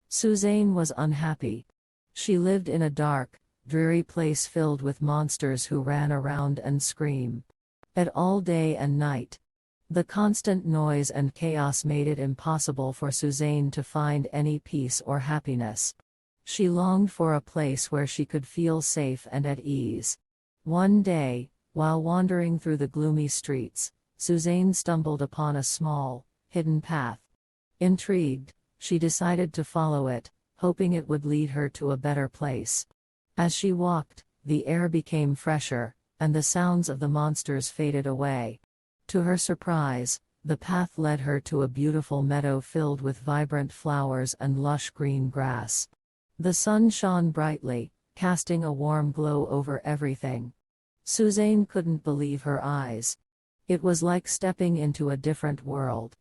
Susain was unhappy. She lived in a dark, dreary place filled with monsters who ran around and screamed at all day and night. The constant noise and chaos made it impossible for Susain to find any peace or happiness. She longed for a place where she could feel safe and at ease. One day, while wandering through the gloomy streets, Susain stumbled upon a small, hidden path. Intrigued, she decided to follow it, hoping it would lead her to a better place. As she walked, the air became fresher, and the sounds of the monsters faded away. To her surprise, the path led her to a beautiful meadow filled with vibrant flowers and lush green grass. The sun shone brightly, casting a warm glow over everything. Susain couldn't believe her eyes. It was like stepping into a different world.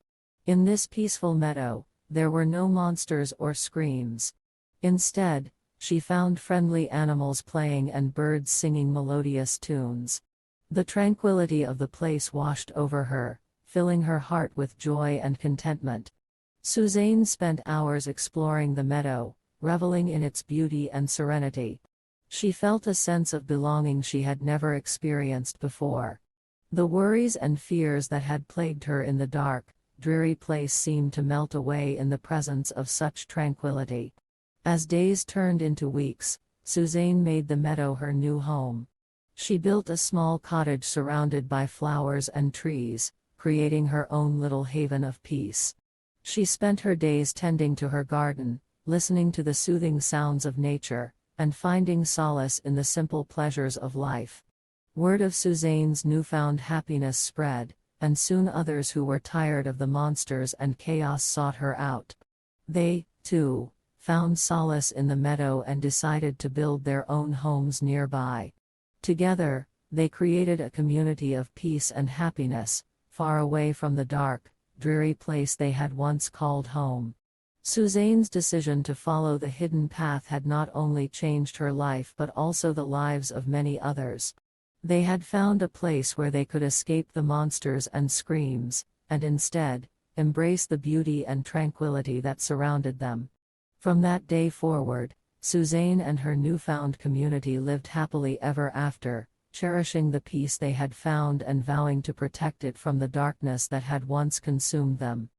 In this peaceful meadow, there were no monsters or screams. Instead, she found friendly animals playing and birds singing melodious tunes. The tranquility of the place washed over her, filling her heart with joy and contentment. Susain spent hours exploring the meadow, reveling in its beauty and serenity. She felt a sense of belonging she had never experienced before. The worries and fears that had plagued her in the dark, dreary place seemed to melt away in the presence of such tranquility. As days turned into weeks, Susain made the meadow her new home. She built a small cottage surrounded by flowers and trees, creating her own little haven of peace. She spent her days tending to her garden, listening to the soothing sounds of nature, and finding solace in the simple pleasures of life. Word of Susain's newfound happiness spread, and soon others who were tired of the monsters and chaos sought her out. They, too, found solace in the meadow and decided to build their own homes nearby. Together, they created a community of peace and happiness, far away from the dark, dreary place they had once called home. Susain's decision to follow the hidden path had not only changed her life but also the lives of many others. They had found a place where they could escape the monsters and screams, and instead, embrace the beauty and tranquility that surrounded them. From that day forward, Susain and her newfound community lived happily ever after, cherishing the peace they had found and vowing to protect it from the darkness that had once consumed them.